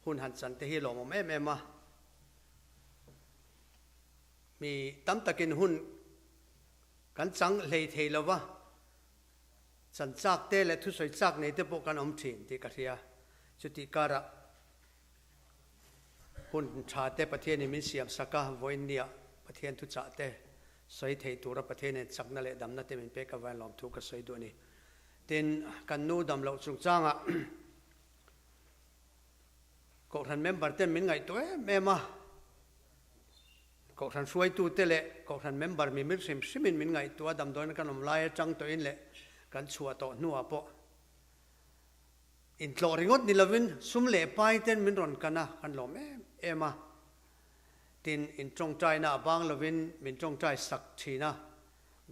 หุ่นหันสันเตหิโลมแม่แม่มามีตั้มตะกินหุ่นกันจังเลยเทลวะสันจักเตและทุสอยจักในเตปกันอมถิ่นที่กัทยาจุติการะหุ่นชาเตประเทศนี้มีเสียมสักกะวอยเนียประเทศทุจักเตสอยเทตัวประเทศนี้จักนั่นแหละดำนั่นเตมันเปกวันลอมทุกข์สอยตัวนี้เต็นกันนู้ดำเราสุงจ้างอ่ะก็ท่านเมมเบอร์เต็มมินไงตัวแม่มาก็ท่านช่วยตัวเตะก็ท่านเมมเบอร์มีมิตรสิมินมินไงตัวดำโดนกันอมลายจังตัวอินเละกันชัวต่อนัวปะอินโทรริงอดนิลวินซุ่มเละไปเต้นมินรอนกันนะกันหล่อแม่เอ็มาตินอินจงใจนะบางลวินมินจงใจสักทีนะ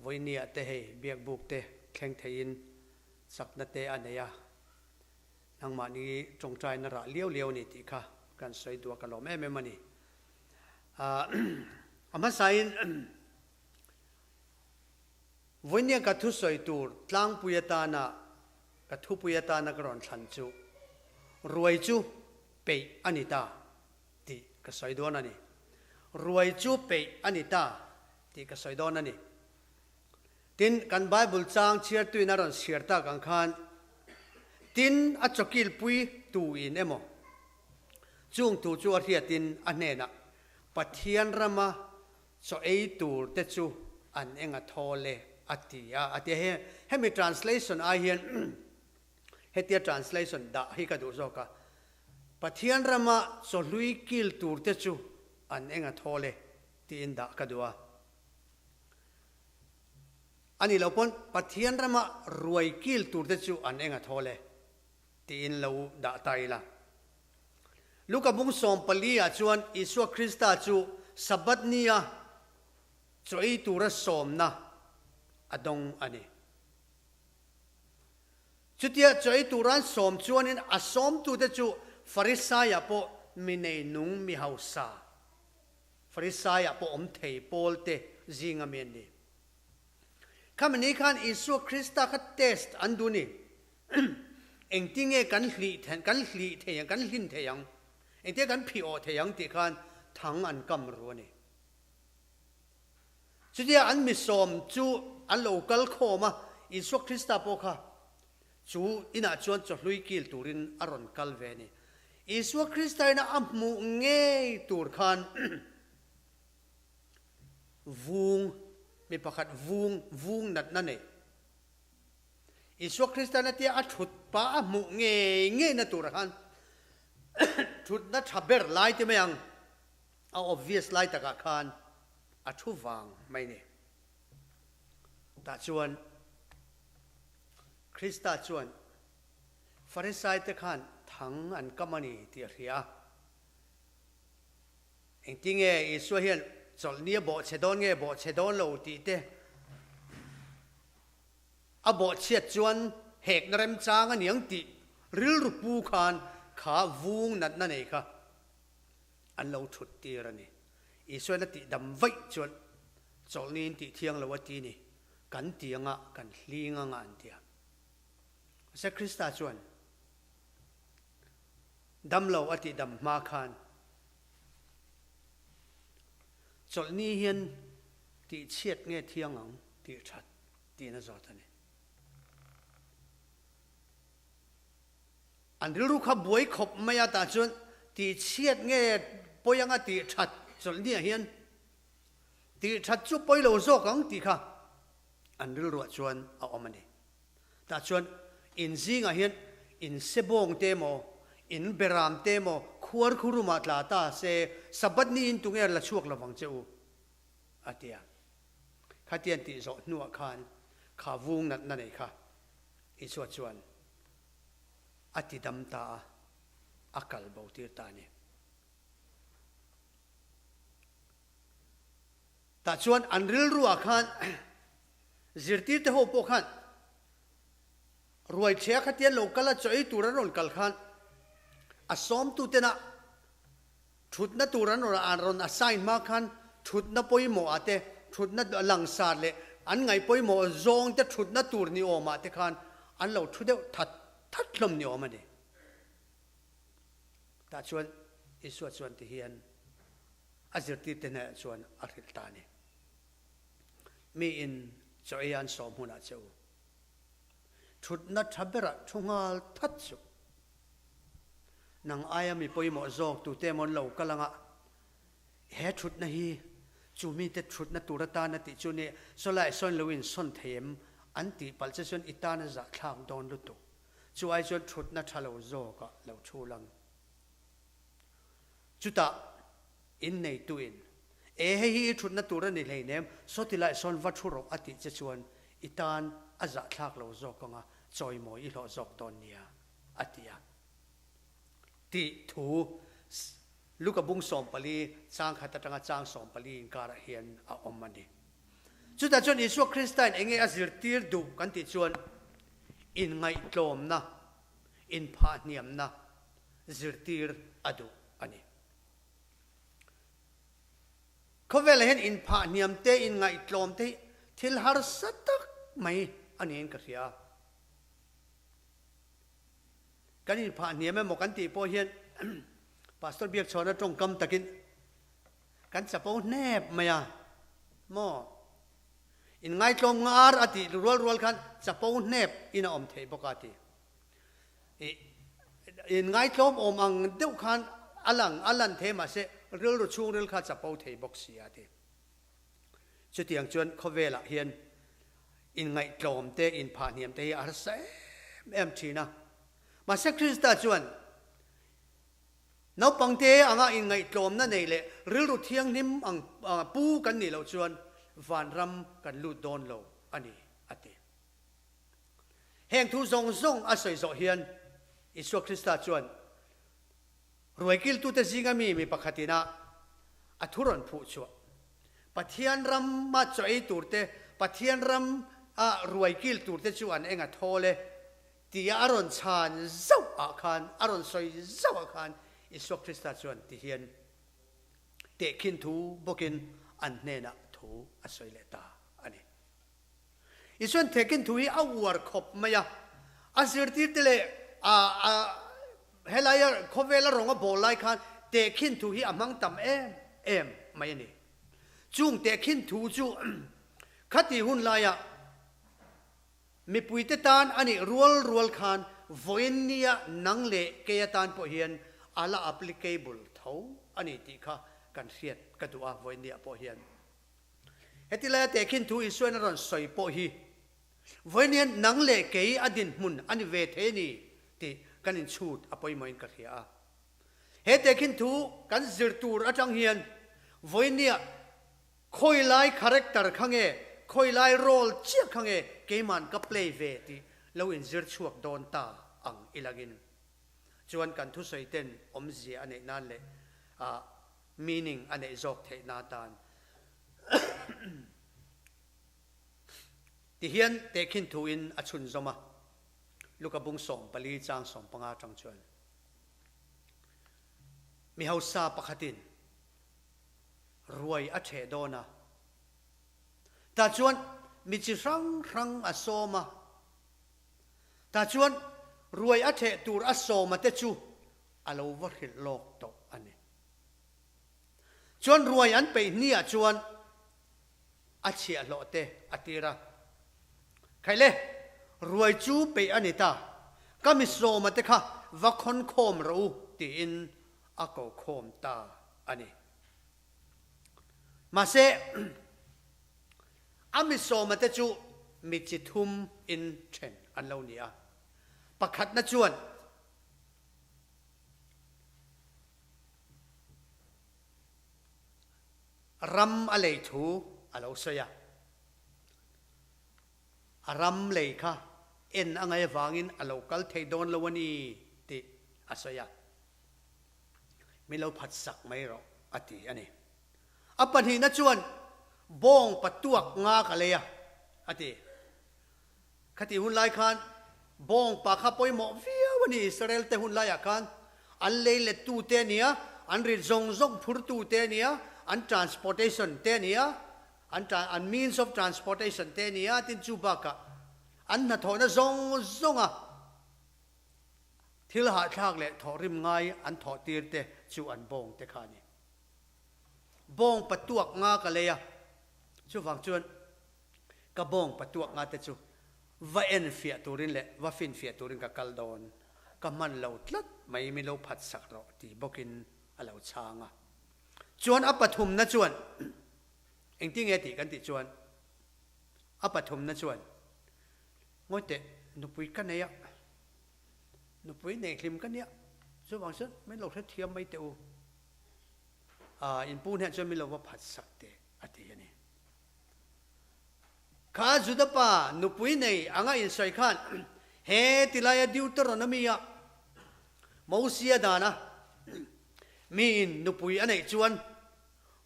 วันนี้เตะเบียกบุกเตะแข่งเทียนสักนาเตอันเนียนังมานี้จงใจนระเลี้ยวนี่ติค่ะกันสวยตัวกันหล่อแม่แม่มันนี่อามาใส่วันนี้กัทุสวยตัวตั้งปุยตานะกัทุปุยตานะกรอนฉันจูรวยจูเปย์อันนี้ตาที่ก็สวยตัวนั่นนี่รวยจูเปย์อันนี้ตาที่ก็สวยตัวนั่นนี่ทินกันไบเบิลจางเชียร์ตุยนารอนเชียร์ตากังขันทินอัจฉริยปุยตูอินเอโมจุงตูจูอาเทียตินอันเนนะปะเทียนรามาโซเอตูเตจูอันเองอัทอเลอัติยาอัติเฮให้มี translation อาเฮียนเฮติย translation ด่าให้กันดูโซกะปะเทียนรามาโซลุยกิลตูเตจูอันเองอัทอเลตีนด่ากันดูอ่ะอันนี้เราพ้นปะเทียนรำมารวยกิลตูดจูอันเองทอเลตีนเราด่าไตละลูกกับบุ้งสมปลีอาจวนอิสวคริสต์จูสับัดเนียจอยตูระสมนะอดงอันนี้จุดเดียจอยตูรันสมจวนนี้อสมตูดจูฟาริสายปอมินเนนุงมิฮาวซาฟาริสายปออมเทปอลเตจิงอเมนดีคำนี้ขันอิสุคริสต์ขัดเทสต์อันดูนี่เองที่เงี้ยกันหลีเทียงกันลินเทียงเองที่กันพิโอเทียงที่ขันทั้งอันกำรัวนี่สุดท้ายอันมิสมจูอันโลกัลโคมาอิสุคริสต์พวกเขาจูอินาจวนจะลุยกิลตูรินอารอนกัลเวนี่อิสุคริสต์น่ะอัมมุเงยตูร์ขันวุงมีประคัดวุงนั่นเองอิสวคริสต์นั่นที่อัดชุดป้ามุเงยนั่นตัวละกันชุดนั่นทับเบอร์ไลท์ที่ไม่ยังเอา obvious ไลท์ตะกันขันอัดชุดวางไม่เนี่ยแต่ชวนคริสต์ชวนฟาริสัยตะขันทั้งอันกัมมันที่เรียเองที่เงยอิสวเฮียนจอลนี้บอกเชดอนเงบอกเชดอนเราตีเตอบอกเชียจวนเหกนรมจางอันยังตีริลรูปูขานขาวุงนั่นเองค่ะอันเราชุดตีระนี่อีส่วนนั้นตีดำไว้จวนจอลนี้ตีเที่ยงเราว่าตีนี่กันตีงะกันลีงะอันเดียเสคริสต์จวนดำเราอติดำมาขานจนนี้เห็นที่เชียดเงี้ยเที่ยงหลังที่ชัดที่นั่นจอดนี่อันที่รู้ขับวยขบไม่ยาตาจนที่เชียดเงี้ยปยังอ่ะที่ชัดจนนี้เห็นที่ชัดจุปอยโลโซกังที่ค่ะอันที่รู้จวนเอาออกมาเนี่ยแต่จวนอินซิงอ่ะเห็นอินเซบงเตโมอินเบรามเตโมขวดคุรุมาตลาดเสสับนี้อินตุงเอร์ละช่วงละวังเจ้าอาเดียข้าเตียนติโซนัวขานขาวุงนั่นเองค่ะอิสวจวนอติดำตาอักลเบาตีตานี่แต่ชวนอันริลรัวขานจิตติเตโฮปขานรวยเชียข้าเตียนโลกละจ่อยตุระนนกัลขานอสมตุเตนะชุดนัตุรันorอันรอนอ assign มาขันชุดนับปอยโมอาเตชุดนัดหลังสาดเลยอันไงปอยโมจงจะชุดนัตุรนี่ออกมาเตขันอันเราชุดเดียวทัดลมนี่ออกมาเด ta chuan isu chuan ti hian azirti tena chuan arhil ta ni mi in choyan som huna cheu thut na thabera thungal that chu nang aya mi poimo zok tu te mon lo kalanga he thut na hi chumi te thut na turata na ti chu ni solai son lowin son them anti palchation itana za thang don lu tu chu ai chuan thut na thalo zo ka lo thulang chuta in nei tu in hi thut na tura ni leinem sotilai son vathuro ati che chuan itan aza thak lo zo ka nga choi mo i lo zok ton nia atia ti thu luka bung som pali chang khata tanga chang som pali in kara hian a omani chuta chuan isu christian enge azir tir du kan ti chuan in ngai tlom na in pha niam na zirtir adu ani khovel hen in pha niam te in ngai tlom te thil har satak mai ani en ka ria kan in pha niam mo kan ti po hian pastor biak chona tong kam takin kan chapo nep maya mo in ngai tlom ngar ati rual khan chapo nep ina om thei bokati in ngai tlom om ang deuh khan alan the ma se ril ru chung ril kha chapo thei bok sia ti chutiang chuan khovela hian in ngai tlom te in pha niam te ar se em thina ma se krista chuan nau pangte anga in ngai tlom na nei le ril ru thiang nim ang pu kan ni lo chuan van ram kan lu don lo ani ate heng thu zong a soi zo hian isu krista chuan ruaikil tu te zinga mi pakhatina athuron phu chu pathian ram ma choi turte pathian ram a ruaikil turte chuan enga thole ti aron chan zau a khan aron soi zau a khan isu krista chuan ti hian te khin thu bokin an nena thu a soi le ta ani isuan tekin thu hi awar khop maya asirti tele a helaya khovela ronga bolai khan te khin thu hi amang tam em mai ni chung te khin thu chu khati hun laya mi puite tan ani rual khan voinia nangle ke tan po hian ala applicable tho ani ti kha kan riat kadua voinia po hian hetila te khin thu isuan ron soi po hi voinia nangle ke adin mun ani ve the ni ti kanin chut apoi moin ka khia he te khin thu kan zirtur atang hian voinia khoilai character khange khoilai role chi khange keman ka play ve ti lo in zir chuak don ta ang ilagin chuan kan thu soiten omzi ane nan le meaning ane zok the na tan ti hian te khin thu in achun zoma luka bung som pali chang som panga chang chuan mi hausa pakhatin ruai a the dona ta chuan mi chi rang asoma ta chuan ruai a the tur asoma te chu alo war hil lok to ani chuan ruai an pe nia chuan a chia lo te atira khaile ruai chu pe anita kami soma te kha vakhon khom ro ti in ako khom ta ani mase ami soma te chu mi chi thum in then an lo nia pakhat na chuan ram alei thu alo soya aram lei kha en angai wangin alokal theidon lowani ti asoya milo phat sak mai ro ati ani apan hi na chuan bong patuak nga kaleya ati khati hun lai khan bong pa kha poi mo viawani israel te hun lai khan an leile tu te nia an ri zong phur tu te nia an transportation te nia an means of transportation te nia tin chu baka an na thona zonga ทิลหาทากเละถอริมง่ายอันถอตีร์เตจูอันบงเตขานี่บงประตวกงากะเลยอะชูฟังจวนกระบงประตวกงาเตจูว่าเอ็นเฟียตูรินเละว่าฟินเฟียตูรินกับกัลดอนก็มันเหลาทลัดไม่มีเหลาผัดสักหรอกที่บอกินเหลาช้างอ่ะจวนอัปทุมนะจวนเองที่เงติกันติจวนอัปทุมนะจวนงอยเตะนุปุยกันเนี่ยนุปุยเนี่ยคลิมกันเนี่ยชูฟังซึ่งไม่เหลาเทียมไม่เตออินปูเนี่ยจวนไม่เหลาว่าผัดสักเตะอัติยันนี่ข้าจุดป่านุปุยในอ่างอินใส่ขันเฮติลายดิวตรนมีอะมูเสียดานะมีอินนุปุยอันไหนจวน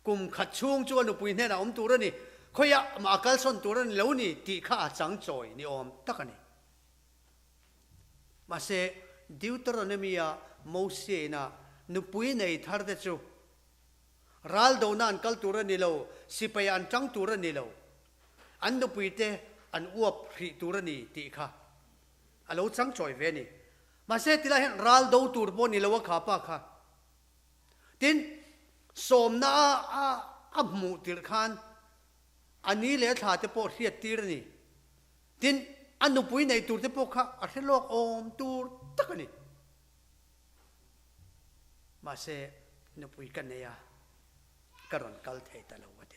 กุมขัดช่วงจวนนุปุยเนี่ยนะตัวนี่เขาอยากมาอักษรตัวนี่แล้วนี่ที่ข้าจังจอยนี่ตักนี่มาเสดิวตรนมีอะมูเสียนะนุปุยในทาร์เดจูรัลโดนันกัลตัวนี่แล้วสิไปอันจังตัวนี่แล้วอันนุปุยเตอันอวบรีตัวนี่ที่ข้าอันเราจังจอยเวนี่มาเสติลาเห็นรัลโดตัวปนี่แล้วว่าข้าป้าข้าทินสมนาอับมูติลขันอันนี้เลยถ้าจะพอเรียดตีรนี่ทินอันนุปุยในตัวจะพอข้าอันโลกตัวตักนี่มาเสนุปุยกันเนี่ยกระรอนกัลเทตลาวเด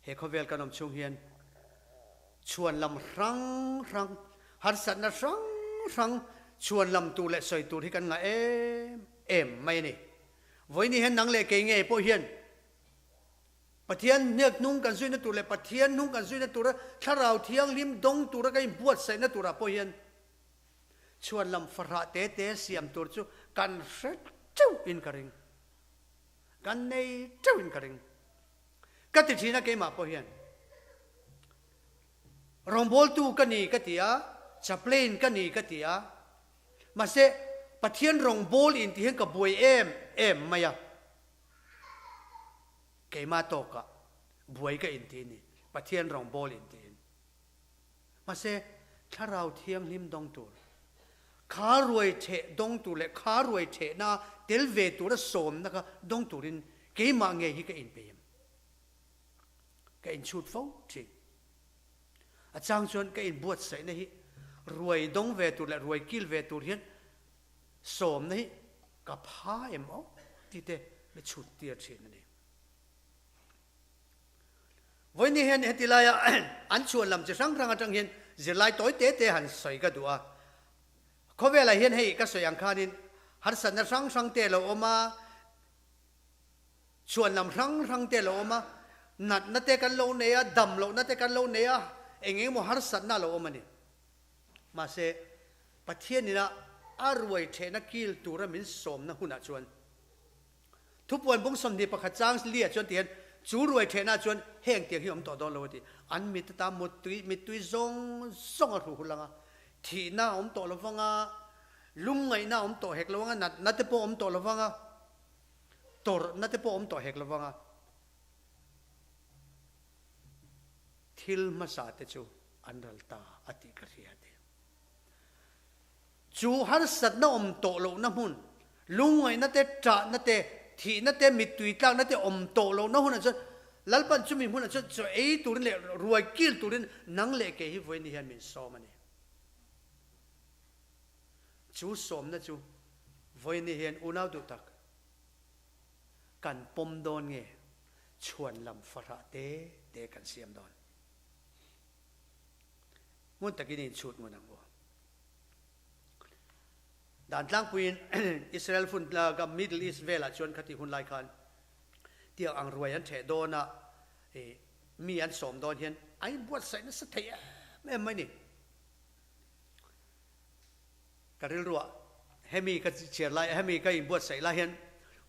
เฮคเวลกันอมชงเฮียนชวนลำรังหัดสัตว์นะรังชวนลำตูเละสอยตูที่กันงาไม่นี่วันนี้เห็นนังเละเก่งไงพวกเฮียนปะเทียนเนื้อนุ่งกันซุยนะตูเละปะเทียนนุ่งกันซุยนะตูระถ้าเราเที่ยงลิมดงตูระก็ยิ่งบวชใส่นะตูระพวกเฮียนชวนลำฟระเตเสียมตูจูกันเสเจ้าอินกระริงกันในเจ้าอินกระริงก็ติดที่นักเกมาพวกเฮียนรองบอลตูกันนี่ก็ตียจับเล่นกันนี่ก็ตียมาเสปะเทียนรองบอลอินที่เห็นกับบวยไม่อะเกมาโตกะบวยก็อินที่นี่ปะเทียนรองบอลอินที่มาเสถ้าเราเที่ยงลิมดงตัวขารวยเฉะดงตัวเล็กขารวยเฉะนะเดลเวตัวละสมนะคะดงตัวรินเกมาเงยฮิก็อินเปียมก็อินชุดฟ้องจริงอาจารย์ชวนก็อินบวชใส่ในฮิรวยดงเวตุและรวยกิลเวตุเรียนสมในฮิกับพาเอ็มที่เตไม่ชุดเตียเชนนั่นเองวันนี้เห็นที่ไรอันชวนลำจะสังครั้งจังเห็นจะไล่ต่อยเตะหันใส่ก็ดูเขาเวลาเห็นให้ก็สวยอย่างข้านินหันสันสังเตะเราออกมาชวนลำสังเตะเราออกมานัดเตะกันโลเนียดำโลนัดเตะกันโลเนียเองโมหัสันน่าเราออกมานี่มาเสประเทศนี้นะอารวยเทนักกิลตัวระมินสมนะหุ่นชวนทุกวันบุ้งสมดีประคัจ้างเลี้ยจนเตียนจูรวยเทน่าชวนแห้งเตียงที่ผมต่อดอนเราทีอันมิตรตามมิตุยซงอรูหุ่นละที่น่าผมต่อเราฟังลุงไงน่าผมต่อเฮกเราฟังนัดเตปผมต่อเราฟังตัวนัดเตปผมต่อเฮกเราฟังทิลมาสาเตจูอันรัลตาอติกรียเดจูฮัรสัตน่าโตโลน้ำหุ่นลุงไงนั่นเตจ่านั่นเตที่นั่นเตมิตุยกลางนั่นเตโตโลน้ำหุ่นนั่นลัลปันจุมีหุ่นนั่นจะตุรินเล่รวยกิลตุรินนังเล่เกฮิวันนี้เห็นมินสอมันนี่จูสมนะจูวันนี้เห็นอุณาดุตักกันปมโดนเงชวนลำฟระเตกันเสียมดอนมุนตะกินชุดมุนังบัวด่านล่างปีนอิสราเอลฝุ่นกับมิดเดิลอีสต์เวลาชวนขัดที่หุ่นไล่คันเที่ยวอังรวยอันเฉดโดนะมีอันสมโดนเห็นไอ้บวชใส่นั่นสเตียไม่นี่กระดิ่งรัวให้มีก็เชียร์ไล่ให้มีก็อินบวชใส่ไล่เห็น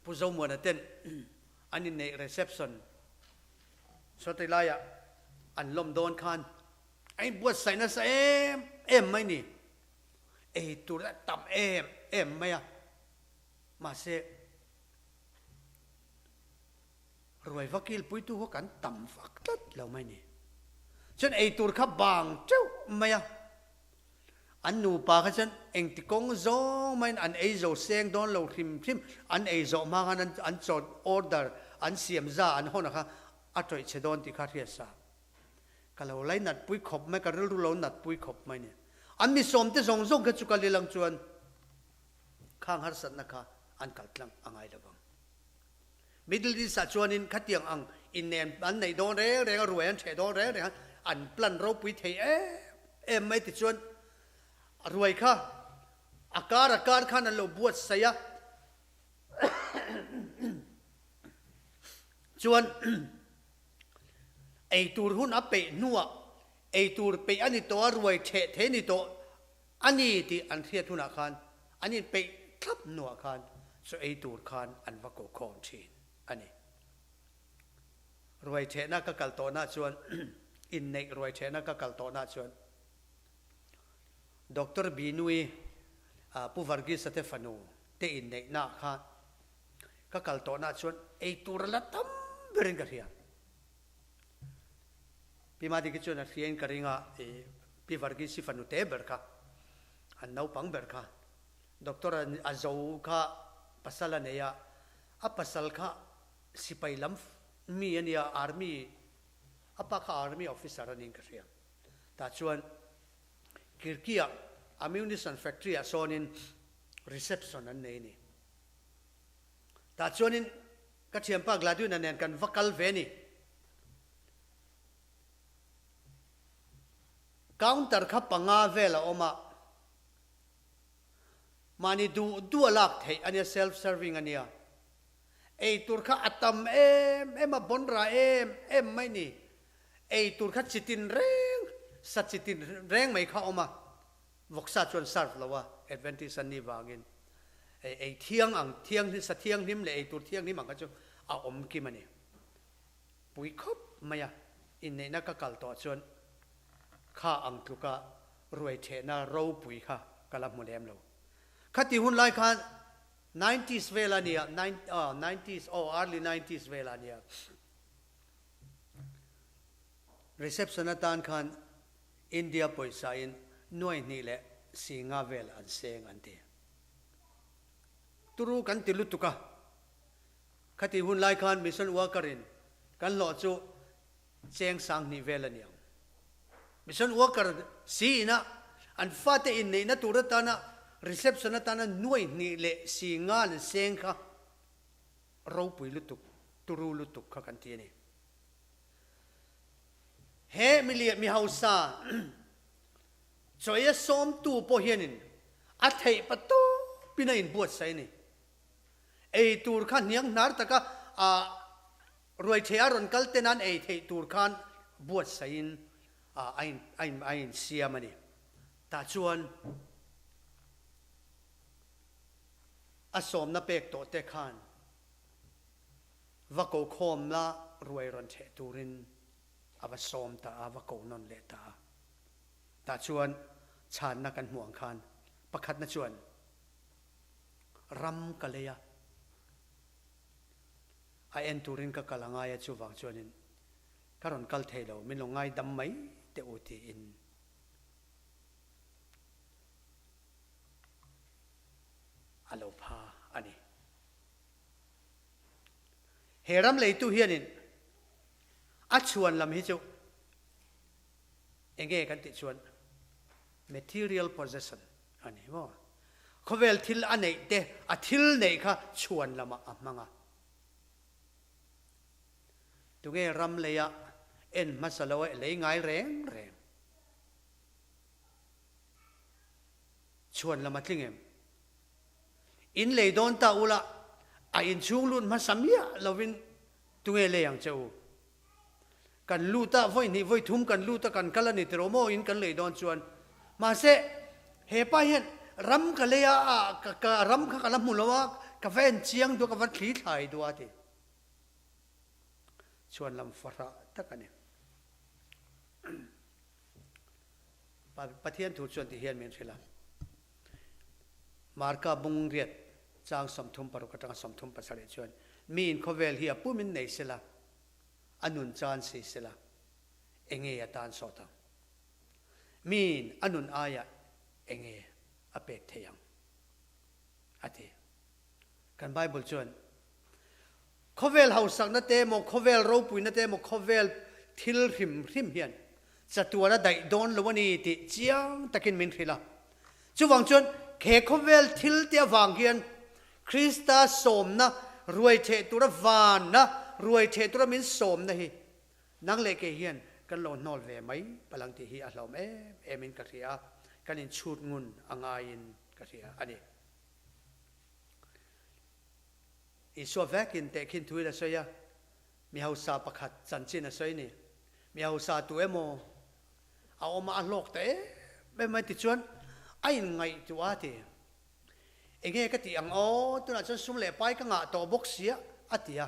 ผู้สมวนเต้นอันนี้ในรีเซพชันสติไล่อันลมโดนคันไอ้บวชใส่นั่นไม่นี่ตัวละต่ำไม่อะมาเสรวยฟักกิลปุยตัวกันต่ำฟักตัดแล้วไม่นี่ฉันตัวขับบางเจ้าไม่อะ อันนูปาขจันเองติกงโซมันอันเอโซเซงโดนเราทิมอันเอโซมากันอันจดออเดอร์อันเสียมซาอันห้องนะคะอัตริเชดอนติคาเทียสาก็เราไล่นัดปุยขบไม่ก็รู้เรานัดปุยขบไม่เนี่ยอันมีสมที่ส่งกันจุกันเลี้ยงจวนข้างหัดสันนะคะอันกัดลังอังไงละบังมิดลิสัจวนอินขัดยังอังอินเนมอันในโดนเร่รวยอันเฉดโดนเร่อันปลันเราปุยเทไม่ติดจวนรวยค่ะอาการข้านั่นเราบวชเสียจวนไอตูร์หุ่นอัปเปนัวไอตูร์เปอันนี้ตัวรวยเทนี่ตัวอันนี้ที่อันเทียทุนอาคารอันนี้เปทับนัวอาคารส่วนไอตูร์คารอันว่าโกคอนชีนอันนี้รวยเทน่าก็กัลโตน่าจวนอินเนกรวยเทน่าก็กัลโตน่าจวนดร.บีนุยผู้วาร์กิสเตฟานูเตอินเนกน่าค่ะก็กัลโตน่าชวนไอตูร์ละตั้มเบริงกันเฮียพี่มาดีกิจวนเฮียนกันริงอ่ะพี่วาร์กิสฟานูเตเบอร์ค่ะอันน้าปังเบอร์ค่ะดร.อาโจค่ะภาษาละเนี่ยภาษาค่ะสิไปลำมีอันนี้อาร์มีปะค่ะอาร์มีออฟฟิศอะไรนี่กันเฮียแต่ชวนกิรกี้อะammunition factory อะโซนิน reception นั่นเองนี่แต่โซนินก็เชื่อมปากลาดูนั่นเองกันวักลเวนี่ counter ขับปังอาเวลออกมานี่ดูลักเทอันนี้ self serving อันนี้ไอตัวข้าอัตมมาบนราไม่นี่ไอตัวข้าจิตินเร่งสัจจิตินเร่งไม่เข้าออกมาวกษาจวนสารแล้วว่าเอ็ดเวนติสันนี่วางินไอเที่ยงที่สัตเที่ยงนิ่มเลยไอตัวเที่ยงนี่มันก็จะเอาอมกิมันนี่ปุยคบมาอ่ะอินในนักกัลตัวจวนข้าอังตุกะรวยเทน่าเราปุยค่ะกลับมาเลี้ยงเราข้าที่หุ่นไล่ค่ะ 90s เวลาเนี่ย90s early 90s เวลาเนี่ย reception ตานคันอินเดียป่วยสายหน่วยนี่แหละสิงาเวลอันเซงอันเดียตุรุกันติลุตุกะขัดหุ่นไล่คันมิสันวากรินกันหล่อจูเซงสังนิเวลเนี่ยมิสันวากรสีนะอันฟาเตอินนี่นะตุรตานะรีเซพชันตานะหน่วยนี่แหละสิงาเซงค่ะเราปุยลุตุกตุรุลุตุกกันทีนี่เฮมิเลียมิฮาวซาจอยสอมตูโพเฮนินอัฐิปะตูปีนัยบวชใส่นี่ไอตูร์ขันยังนาร์ตะกะรวยเทียรอนกัลเตนันไอเทตูร์ขันบวชใส่ไอเสียมันนี่ตาชวนสอมนับเปกโตเตขันว่ากูคมละรวยรอนเทตูรินว่าสอมตาว่ากูนนเลตาตาชวนชาญนักกันห่วงคันประคัดนัชวนรำกะเลยไอเอ็นตูรินก็กำลังไงจูวังชวนินการอนกัลเทโลมิลงไงดำไหมเตอุติอินอโลพาอันนี้เฮรัมเลยตู้เฮียนินอัชวนลำฮิจูเองเกกันติชวนmaterial possession อันนี้ว่าเขาเวลทิลอันไหนเดอทิลไหนค่ะชวนละมามังอ่ะตุเกรำเลยอ่ะเอ็นมาสลวยเลยง่ายแรงชวนละมาทิ้งเอ็มอินเลยโดนตาอุละอินช่วงลุ่นมาสามีอ่ะเราวินตุเกเลยอย่างเจ้ากันลูตาไว้นี่ไว้ทุ่มกันลูตากันกัลนิตโรโมอินกันเลยโดนชวนมาเสเฮป้าเห็นรำกันเลยกะรำข้ากันละมุนละว่ากาแฟเชียงตัวกาแฟขีดไทยตัวที่ชวนลำฟ้าตะกันเนี่ยประเทศถูกชวนที่เฮียนเมียนเชล่ามาร์กาบุงเรียดจางสมทุมปรุกจังสมทุมภาษาเดชวนมีนเขาเวลเฮียผู้มินไหนเชล่าอนุนจานสีเชล่าเองเงียตานสอตังมีนอนุนอายะ enge apek theyang ati kan Bible chuan khovel hausak na te mo khovel ro pui na te mo khovel thil rim hian chatuana dai don lowani ti chiang takin min thila chuwang chuan khe khovel thil te wang hian Krista som na ruai the tura van na ruai the tura min som na hi nang le ke hian kan lo nol ve mai palang ti hi a hlom emin ka ria kan in chut ngun anga in ka ria ani iso vakin te kin tuila soya mi hausa pakhat chanchin a soi ni mi hausa tu emo a oma lok te be mai ti chuan ai ngai tu ati enge ka ti ang o tu na chon sum le pai ka nga to box sia atia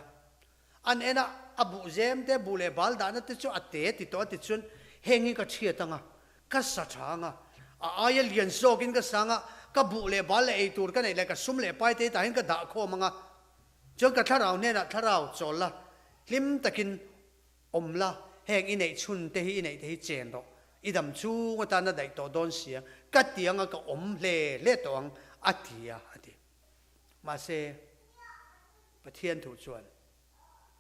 an ena abu zem te bule bal da na te chu ate ti to ti chun hengi ka thia tanga ka sa thanga a aya lian sokin ka sanga ka bule bal le ei tur ka nei le ka sum le pai te ta hin ka da kho manga chon ka tharau ne na tharau cholla lim takin omla heng inei chun te hi inei te hi chen ro idam chu ngata na dai to don sia ka tianga ka om le tong atia ati ma se pathian thu chuan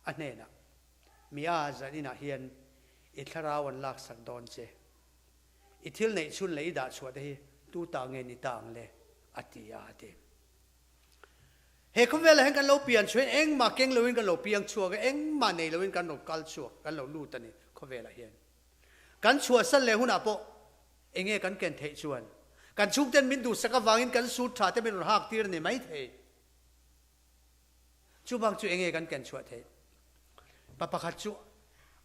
anena mia zanina hian itharawan lak sak don che ithil nei chun lei da chhuat hi tu ta nge ni tang le atia ati he khovel hen kan lo pian chuen eng ma keng loin kan lo piang chua ga eng ma nei loin kan lo kal chua kan lo lu tani khovel hian kan chua san le huna po enge kan ken thei chuan kan chuk ten min du saka wangin kan su tha te min hak tir ni mai thei chu bang chu enge kan ken chua thei papa khat chu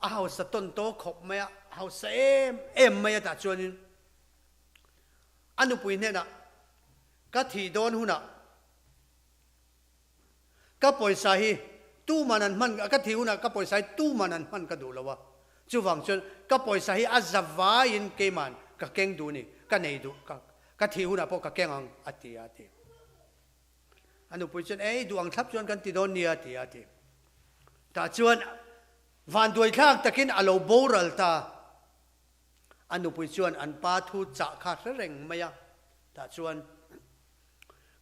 a hau sa ton to khop maya hau sa em maya ta chuanin anu pui ne na ka thi don huna ka poisa hi tu manan man ka thi huna ka poisa hi tu manan man ka du lawa chu wang chun ka poisa hi azawa in ke man ka keng du ni ka nei du ka thi huna po ka keng ang ati anu pui chun duang thap chuan kan ti don ni ati ta chuan van duai thak takin alo boral ta anu pui chuan an pa thu cha kha reng maya ta chuan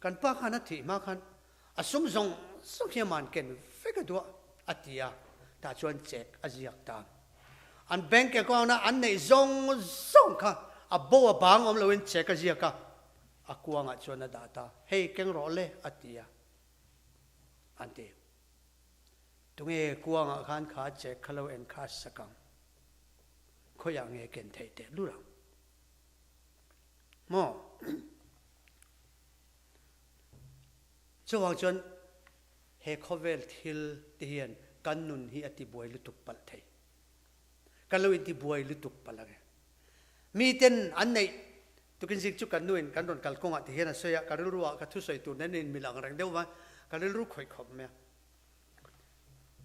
kan pa khana thi ma khan asum zong sokhiaman ken feka do atia ta chuan check aziak ta an bank account na an nei zong kha a bo bang om loin check aziaka akuanga chuan da ta hei keng ro le atia ante tunge kuanga khan kha check khalo en kha sakang khoyang nge ken thei te lura mo chuwang chuan he khovel thil ti hian kan nun hi ati boi lutuk pal thei kan lo ti boi lutuk palage mi ten an nei tukin zik chu kan nuin kan ron kal konga ti hian soya karil ruwa ka thu soi tu nen in milang rang deuwa karil ru khoi khop me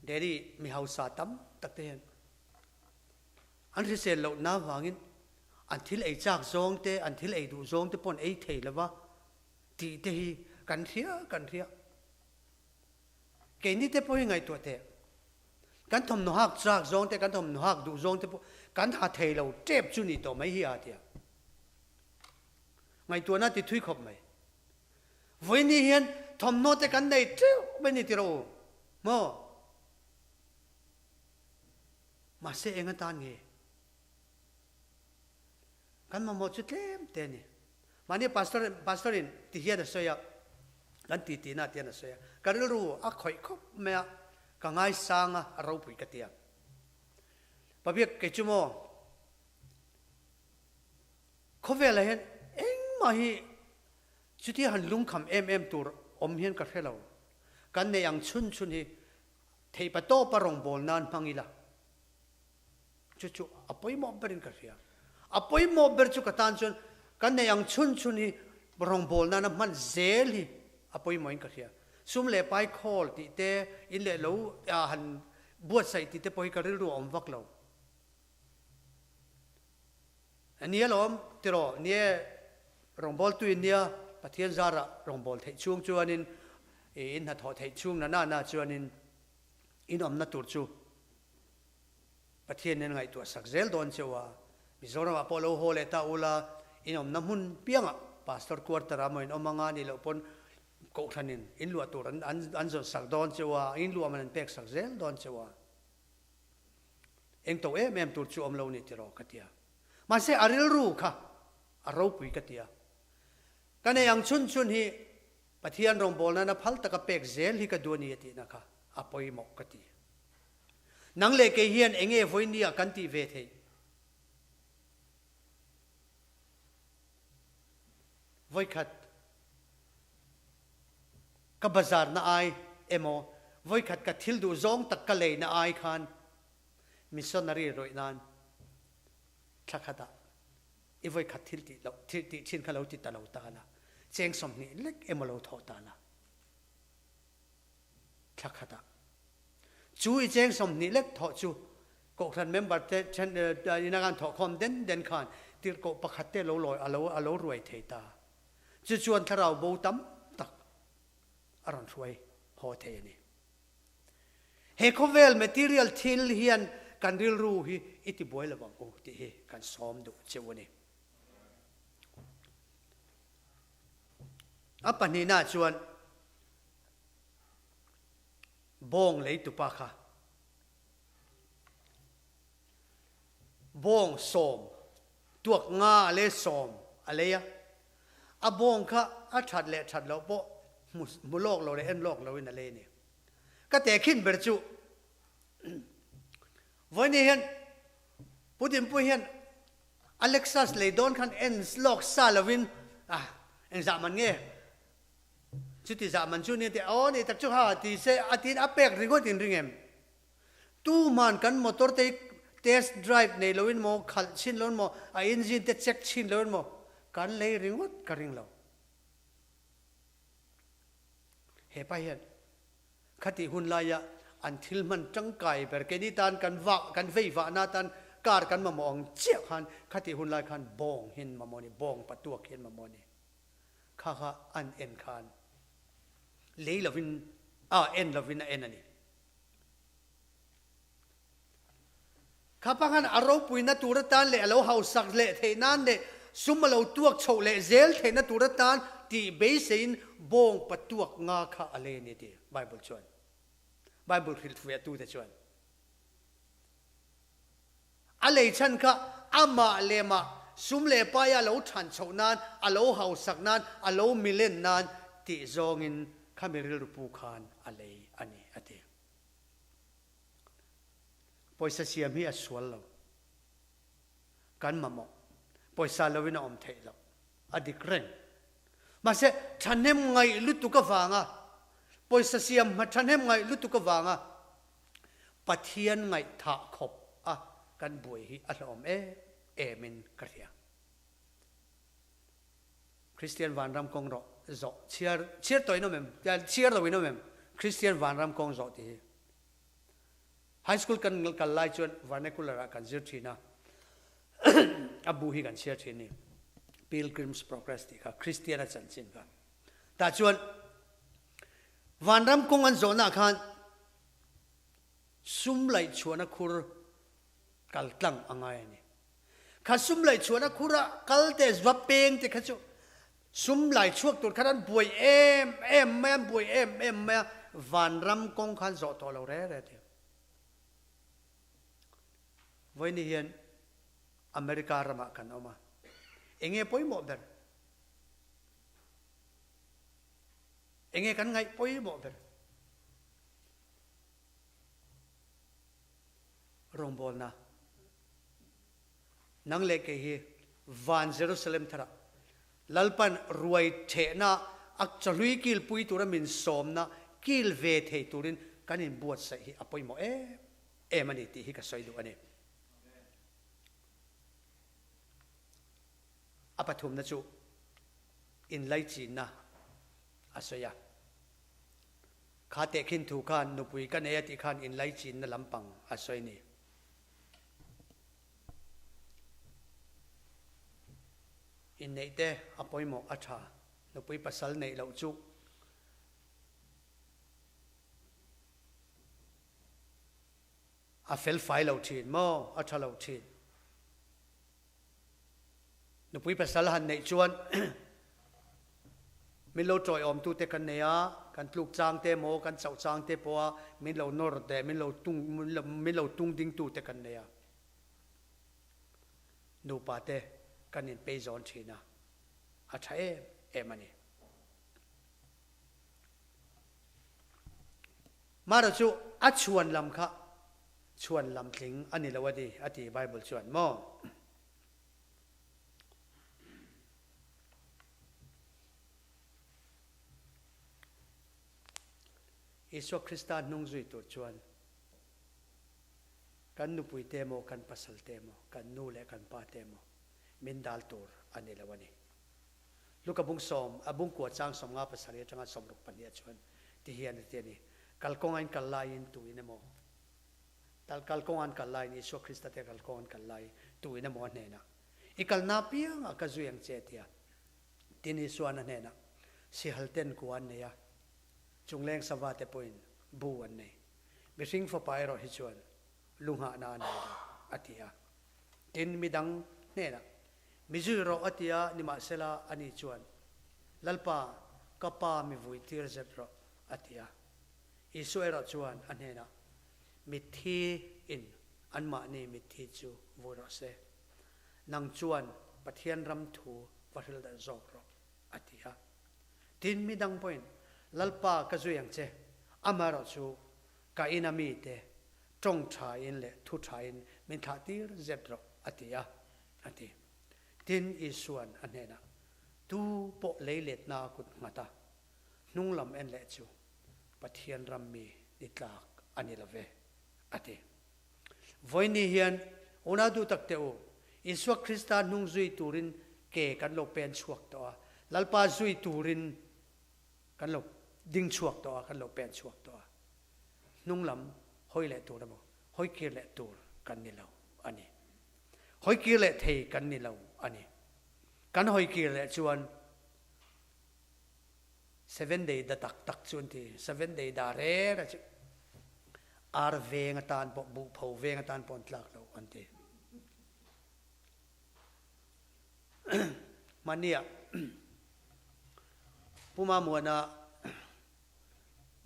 deri mi hausa tam tak te hian an ri se lo na wangin an thil ei chak zong te an thil ei du zong te pon ei thei lawa ti te hi kan thia ke ni te poi ngai to te kan thom no hak chak zong te kan thom no hak du zong te kan ha thei lo tep chu ni to mai hi a tia ngai to na ti thui khop mai voi ni hian thom no te kan nei treu mai ni ti ro mo ma se enga tan nge kan ma mo chu tlem te ni mani pastorin ti hian a soya kan ti na tian a soya kan ru a khoi khop me ka ngai sanga a ro pui ka tia pabiak ke chumo khovel hen eng ma hi chuti han lung kham em tur om hian ka thelo kan ne yang chun hi thei pa to parong bol nan phangila chu apoi mo berin ka ria apoi mo ber chu katan chun kan ne yang chun hi rong bol nan man zel hi apoi mo in ka ria sum le pai khol ti te in le lo han buat sai ti te poi ka ru om vak lo ania lom tiro nie rong bol tu nia pathian zara rong bol thei chung chuanin in ha tho thei chung na chuanin in om na tur chu pathian nen ngai tu sak zel don chewa mizoram apolo hole ta ula in om namun pianga pastor quarter amoin omanga ni lo pon ko thanin in lu tur an zo sak don chewa in lu man pek sak zel don chewa eng to em tur chu om lo ni tiro katia ma se aril ru kha aro pui katia kane yang chun hi pathian rong bol na phal taka pek zel hi ka duani ati na kha apoi mo kati nang le ke hian enge voini a kan ti ve thei voi khat ka bazar na ai emo voi khat ka thil du zong tak ka le na ai khan missionary roi nan thakhata i voi khat thil ti lo ti chin khalo ti ta lo ta la cheng som ni lek emo lo tho ta la thakhata chu i cheng som ni lek tho chu ko khan member te chen ina gan tho khom den khan tir ko pakhat te lo loi alo ruai thei ta chu chuan tharau bo tam tak aron ruai ho thei ni he khovel material thil hian kan ril ru hi iti boil awang o ti he kan som du chewani apani na chuan bong lei tu pa kha bong som tuak nga le som aleya a bong kha a that le that lo bo mu lok lo le en lok lo in ale ni ka te khin ber chu voi ni hian putin pu hian alexas le don khan en lok salovin en zaman nge chuti zaman chu ni te o ni tak chu ha ti se atin apek ringot in ringem tu man kan motor te test drive nei loin mo khal chin lon mo a engine te check chin lon mo kan le ringot ka ring lo he pa hian khati hun la ya an thil man tangkai ber ke ni tan kan vei wa na tan kar kan ma mong che khan khati hun lai khan bong hin ma moni bong patuak hin ma moni kha an en khan lei lovin en lovin en ani khapangan aro puina turatan le alo haus sak le theinan le sumalo tuak chho le zel theina turatan ti beisein bong patuak nga kha ale ni ti bible chuan bible khil thua tu te chuan alei chan kha ama lema sum le pa ya lo than chho nan alo haus sak nan alo milen nan ti zongin khamiril rupu khan alei ani ate poisa siam hi aswal lo kan mamo poisa lovina om thei lo adikren ma se thanem ngai lutu ka wanga poisa siam ma thanem ngai lutu ka wanga pathian ngai tha khop kan boi hi alom emin karia Christian Van Ram Kong ro zo cheer toino mem cheer lo wino mem Christian Van Ram Kong zo ti high school kan lai chuan vernacular kan zir thina abu hi kan share thini pilgrims progress ti kha Christian a chan chin ka ta chuan Van Ram Kong an zona khan sum lai chuana khur kal tlang angai ani kha sum lai chuana khura kalte zwapeng te khachu sum lai chuak tur kharan buai em buai em Van Ram Kong khan zo to lo re te voi ni hian America rama kan oma enge poi mo ber enge kan ngai poi mo ber rombol na nang le ke hi van Jerusalem thara lalpan ruai the na ak chalui kil pui tura min som na kil ve the turin kanin buat sai hi apoi mo mani ti hi ka soi du ani apathum na chu in lai chin na asoya khate khin thu khan nupui kan e ti khan in lai chin na lampang asoi ni in nei te apoi mo atha nupui pasal nei lo chu a fel fai lo thin mo atha lo thin นุปุยภาษาละหันในชวนมิโลจอยอมตูเตกันเนียกันลูกจางเตโมกันเสาจางเตปัวมิโลนอร์เดมิโลตุงดิงตูเตกันเนียนูปาเตกันอินเปย์จอนชีนะอาชัยมันนี่มาเราจูอัดชวนลำค่ะชวนลำทิ้งอันนี้ละวดีอธิไบเบิลชวนมออิสวคริสตานนุ่งจุยตัวชวนกันนุปุยเตโมกันปัสสลเตโมกันนูเลกันปาเตโมมินดัลตูร์อันนี้ละวันนี้ลูกบุงสมบุงกวดจางสมงาภาษาเรียจังสมรุกปัญญาชวนที่เฮียนที่นี่กัลกงอันกัลลายน์ตุยนโมตัลกัลกงอันกัลลายน์อิสวคริสต์เตกัลกงอันกัลลายตุยนโมเนนะอีกัลนาเปียงกัจุยังเจติยาที่นี่ส่วนนั้นเนนะสิฮัลเทนกวนเนี่ยจุงแรงสวัสดิ์ปอยน์บูวันนี้เบสิงฟอไปรอฮิชวนลุงหานานายอธิยาทินมิดังเนี่ยนะมิจุรออธิยานิมาเซลาอันนี้ชวนลัลปากับปามิวุยทีร์เซตรออธิยาอิสุเอรชวนอันนี้นะมิทีอินอันมานี่มิทีจูวุรเซนังชวนปะเทียนรำทูวัดเดจอกรออธิยาทินมิดังปอยน์ลัลปากระจุยังเจอามารจูกาอินามีเตจงชายนเละทุชายนมินทาตีร์เจ็ดรออธิยาอธิทินอิส่วนอันนี้นะตูโปเลเลตนากุดมาตานุ่งลำเอ็นเละจูปะเทียนรำมีดิตลากอันนี้ละเวอธิวันนี้เฮียนอุณาดูตักเตโออิสวคริสตานุ่งจุยตูรินเกกันโลเป็นชวกตัวลัลปาจุยตูรินกันโลดิ่งชวกตัวกันโลเป็นชวกตัวนุ่งลำหอยเละตัวนะบ่หอยเกลือตัวกันนี่เราอันนี้หอยเกลือเทกันนี่เราอันนี้กันหอยเกลือชวน7 day ดักตักชวนที่7 day ดาเร่นะจิอาร์เวงตานปบุเผาเวงตานปนตลักเราอันที่มันเนี่ยผู้มามัวนะ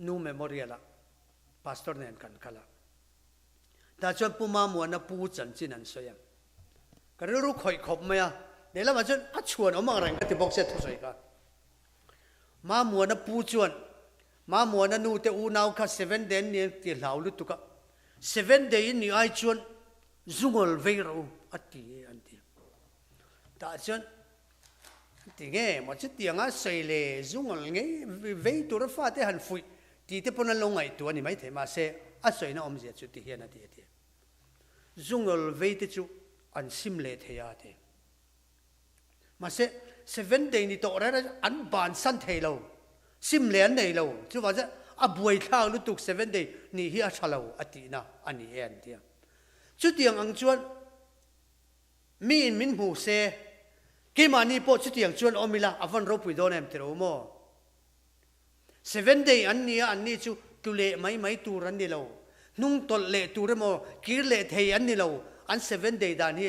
นูเมโมเรียละพาสตอร์เนนกันกันละแต่จนผู้มามัวนะปูจันจินันสยังก็รู้ข่อยขบไหมอ่ะเดี๋ยวเรามาจนชวนเอามาอะไรกันที่บอกเสร็จทุกสิ่งกันมามัวนะปูจวนมามัวนะนูเตอูนาวค่ะ7 dayเนี่ยที่เหล่าลุตุกะ7 dayนี่ไอจวนจุงอลเวรอูอัตติอันที่แต่จนที่เงี้ยมันจะที่ยังไงใส่เลยจุงอลเงี้ยเวตัวรฟ้าเตหันฟุยที่เตปนลงไงตัวนี้ไม่เทมาเสอัศวินอมเสียจุดที่เฮียนที่ที่จุงอลเวทจุอันซิมเลเทียเทมาเส7 day นี่ตัวอะไรอันบานสันเทโลซิมเลนเนโลจู่ว่าจะอบวยข้าวลุตุก7 day นี่เฮียชะโลอตินะอันนี้เอ็นเดียจุดที่ยังอังจวนมีนมินหูเซกิมานี่พอจุดที่ยังจวนอมิลาอวันรบวิโดนเอ็มเทโรโม7 day อันนี้จู่ตุเล่ไม่ตูรันนี่โลนุ่งตอลเล่ตูรโมกิรเล่เทียนนี่โลอัน7 day ดานี่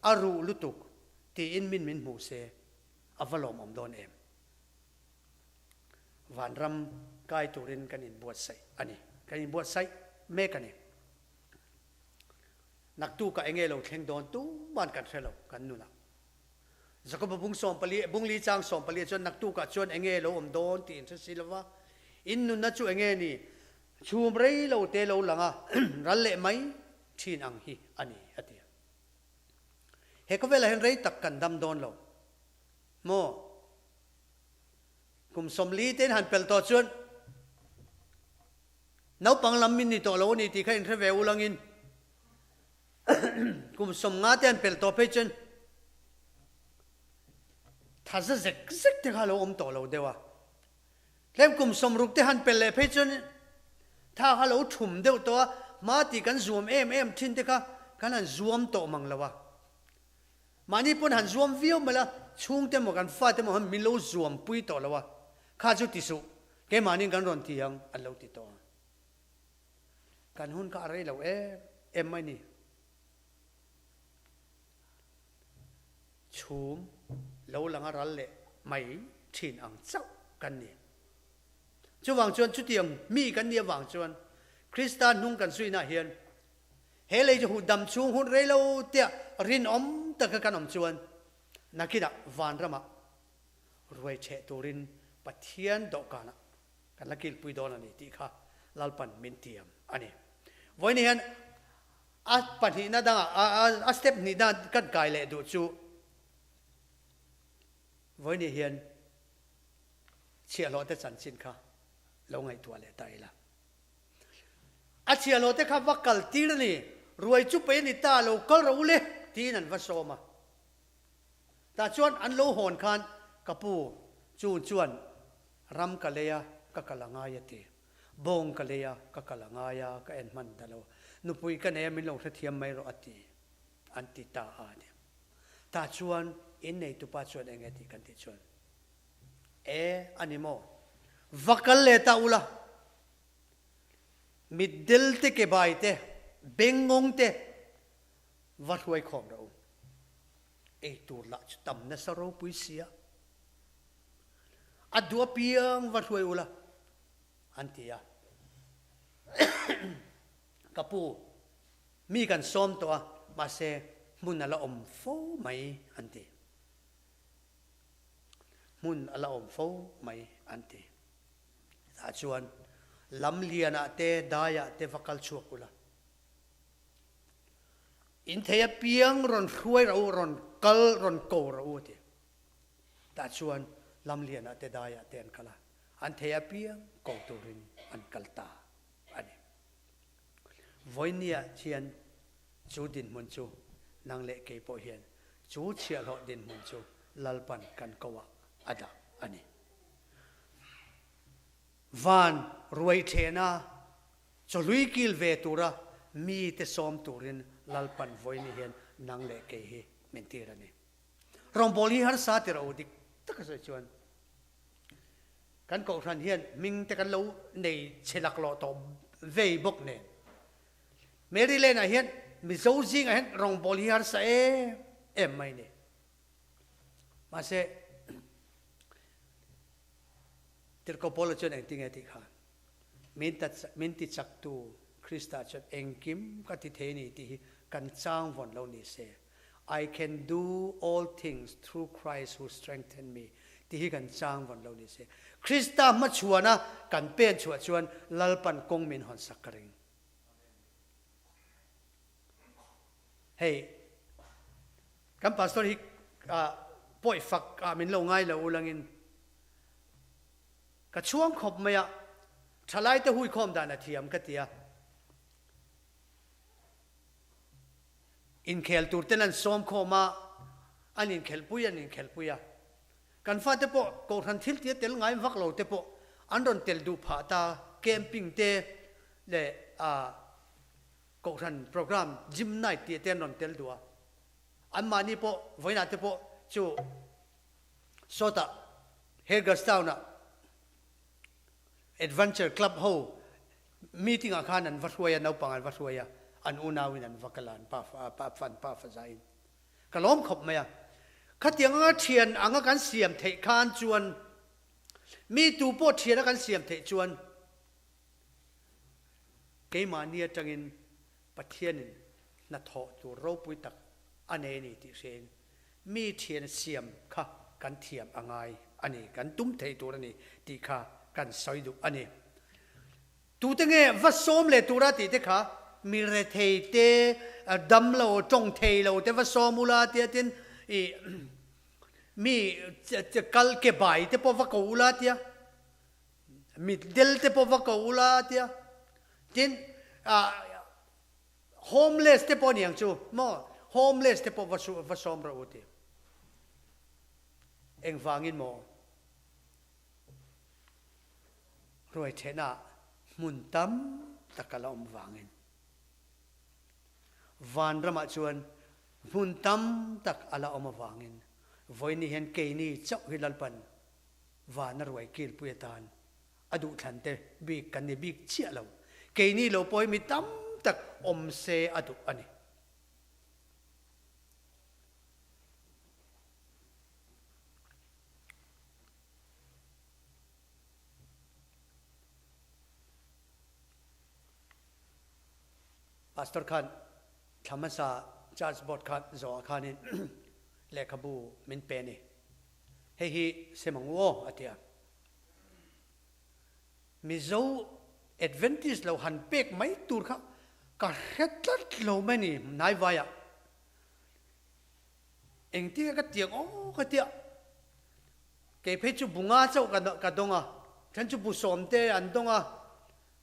อารูลุตุกที่อินมินหูเซอวลอมอมโดนเอ็มวันรำกายตูรินกันอินบวชใส่อันนี้กันอินบวชใส่เมกันนี่นักตู้กับเองเราเข่งโดนตู้บ้านกันเสร็จแล้วกันนู่นนะจะก็บุ้งส่งปลีบุ้งลีจางส่งปลีจนนักตู้กับจนเองเราอมโดนตีนสิลวะอินนู่นนัดจูเองนี่ชูมไรเราเตเราหลังอ่ะรันเละไหมทีนังฮีอันนี้อันนี้เฮก็เวลาเห็นไรตักกันดำโดนเราโมกุมสมลีเต้นหันเปลตัวชวนน้าปังลำมินนี่ตัวเรานี่ที่เขาอินเทอร์เวลลังอินกุมสมงาเต้นเปลตัวเพชรถ้าจะเซ็กที่เขาเราอมตัวเราเดียวเล่มกุมสมรุกเต้นหันเปลเลยเพชรถ้าเขาเราถุ่มเดียวตัวมาตีกันรวมทิ้งเด็กกันหันรวมตัวมังละวะมานี่ปุ่นหันรวมวิวมาละช่วงเต็มกันฟ้าเต็มหันมิโลรวมปุยตัวละวะข้าจุดที่สุแกมานี่กันรอนที่ยังอันเราติดตัวกันหุ่นก็อะไรเราไม่นี่ช ชูมโลลังรัลเล่ไม่ชินอังเจ้ากันเนี่ยจะวางจวนชุดเตียงมีกันเนี่ยวางจวนคริสตานนุ่งกันสุยนาเฮียนเฮเลยจะหูดำชูหุ่นเรโลเตียรินอมตะกันอมจวนนักกีฬาวานรำมารวยเชตุรินปัทเทียนดอกกันกันนักกีฬาปุยโดนนี่ที่ข้าลาลปันมินเทียมอันนี้วันนี้เห็นอัสปันหินาดังอัสเต็ปนี่น่ากัดไกลเลยดูจูวันนี้เห็นเชียร์โรเตสันสินค่ะลงไงตัวเลยตายละอาเชียร์โรเตค่ะวักกัลตีนนี่รวยจุเป็นนิตาโลกัลรู้เลยที่นั่นวัดโซมาแต่ชวนอันโลหอนคันกับปูจูนชวนรำกะเลียกะกะลังายตีบงกะเลียกะกะลังายกะเอ็นมันตะโลนุปุยกันเอมิลงเทียมไม่รอตีอันติตาอาเดียตาชวนอินในตุปัจชวนเองติกันติชวนอันนี้โมวักเลตาอุลามิดเดิลเตเก็บายเตเบงงงเตวัดไว้ของเราตัวละจุดต่ำนัสโรปุยเสียอัดดัวเพียงวัดไว้อุลาอันที่ยากับปูมีกันซ้อมตัวมาเสมุนละอมโฟไหมอันที่มุนละอมโฟไหมอันที่ถ้าชวนลำเลียนเตดายเตฟักลชัวกุละอินเทียเปียงรอนช่วยเรารอนกลรอนโกเราทีถ้าชวนลำเลียนเตดายเตนกละอันเทียเปียงกองตุรินอันกลตาอันนี้วันนี้เชียนจูดินมุนจูนางเล็กเกยโปเฮียนจูเชียร์หอดินมุนจูลลปันกันกวะอดาอันนี้วานรวยเทน่าจะลุยกิลเวตูระมีแต่ซ้อมตูรินลลปันวันนี้เฮียนนางเล็กเกยเมนตีระนี่รองบอลีฮาร์ซาติระอุดิกตะกสวยชวนกันก็ทันเฮียนมิงแต่กันรู้ในเชลักโลตอเวบกเนี่ยเมริเลนเฮียนมิโซซิงเฮียนรองบอลีฮาร์ซาไม่เนี่ยมาเสติดกับพอลจนเองติงเอติขามินติจักตูคริสต์จนเองกิมกัติเทนีที่กันจ้างวันเรานี่เส I can do all things through Christ who strengthen me ที่กันจ้างวันเรานี่เสคริสต์มาชวนนะกันเป็นชวนลลปันกงมินหอนสักกริงเฮ้กันพาสตอร์ฮิป่วยฝักมินลงง่ายเราอุลังอินกระช่วงขบไม่อะทลายแต่หุยคอมดานาเทียมกติยาอินเคลตูร์เตนันซ้อมขมาอันอินเคลปุยอันอินเคลปุยกันฟ้าเตปโกทันทิลเตียเตลง่ายวักเราเตปอันรอนเตลดูผาตาเกมปิ้งเตเลโกทันโปรแกรมจิมไนท์เตียเตนรอนเตลดัวอันมานี่ปไว้นาเตปจูโซตาเฮกัสตาวน่ะAdventure Club ho meeting akan an vaswaya nau pangal vaswaya an unawin an vakalan pa fan pa fazain kalom khop maya khatiang anga thian anga kan siam thei khan chuan mi tu po thian kan siam thei chuan keimania tangin pathianin na tho tu ro pui tak ane ni ti sen mi thian siam kha kan thiam angai ani kan tum thei tu ani ti khaกันสอยดูอันนี้ตูตั้งเงวัดซ้อมเลยตูระติเด็กขามีเรทเตดำเราจงเทเราแต่วัดซ้อมูลาเตียตินมีจะกัลเก็บใบแต่พอวักกูลาเตียมีเดลแต่พอวักกูลาเตียตินโฮมเลสแต่พอเนี่ยงจูมอโฮมเลสแต่พอวัดซ้อมเราอุติเอ็งฟังอินโมรวยเทน่ามุนตั้มตะกะลอมวางเงินวันรำมาชวนมุนตั้มตะกะลอมวางเงินวันนี้เห็นเกนี่เจ้าฮิลลปันวานรวยกิลปุยตานอดุทันเตบีกันนี่บีเชี่ยเราเกนี่เราปอยมีตั้มตะอมเซอดุอันนี้ าสตอร์ขันธรรมศาสตร์จัดบทขันจอขันินเลขบูมินเป็นนี่เฮฮิเสมังโวอติยามิโซเอดเวนติสเราหันเป็กไม่ตูร์ค่ะก็เฮ็ดลัดเราไม่นี่นายไว้อะเองที่ก็เตียงโอ้ก็เตียเก็บให้จุบุงาเจ้ากันดงอ่ะฉันจุบุสมเตอันดงอ่ะ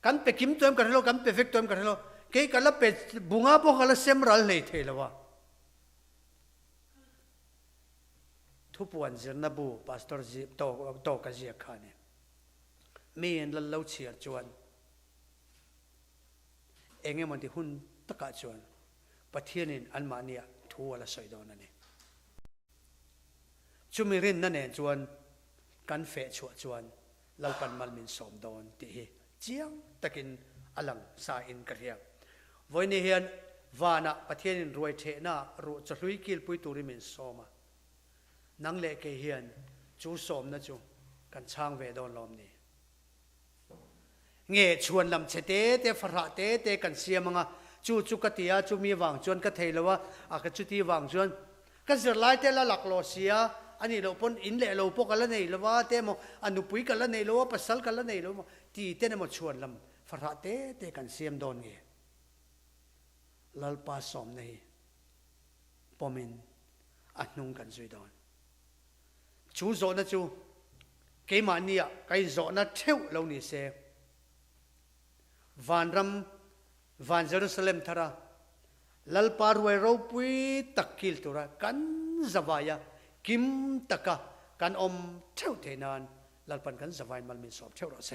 กันไปคิมตัวกันเรากันไปเฟกตัวกันเราเกี่ยกันละเป็ดบุงาพวกกันละเซมรัลเลยเทลวะทุบวันเจนนับูพาสตอร์จีโตกันเจียขานี่มีอันละเล่าเชียร์จวนเองมันที่หุ่นตะกะจวนปะเทียนินอันมาเนี่ยทัวละสอยดอนนั่นเองชุมิรินนั่นเองจวนกันเฟะชัวจวนเรากันมันมินสมดอนที่เจียงตะกินอลังสาอินกระเรียวันนี้เห็นวานะปะเทียนินรวยเทน่ารู้จะลุยกิลปุยตูริมินสมานังเล็กเห็นจูสมนะจูกันช่างเวดอนลมนี่เงี้ยชวนลำเชเตเตฟระเตกันเสียมังอ่ะจูกติยาจูมีวางจวนก็เทลว่าอากจุตีวางจวนก็จะไล่เตละหลักโลเสียอันนี้เราปนอินเล่เราพวกกันละในละว่าเตมอนุปุยกันละในละว่าปัสสาวกันละในละว่าที่เตนมาชวนลำฟระเตกันเสียมโดนเงี้ยลลปาสมในปมินอันนุ่งกันสุดอนจูโซนะจูเกมานี่อ่ะไกโซนะเที่ยวเรานี่เสวันรำวันเยรูซาเล็มทาราลลปารวยเราปุยตักกิลตัวระกันสบายกิมตะกะกันอมเที่ยวเทนานลลปันกันสบายมันมีสอบเที่ยวเราเส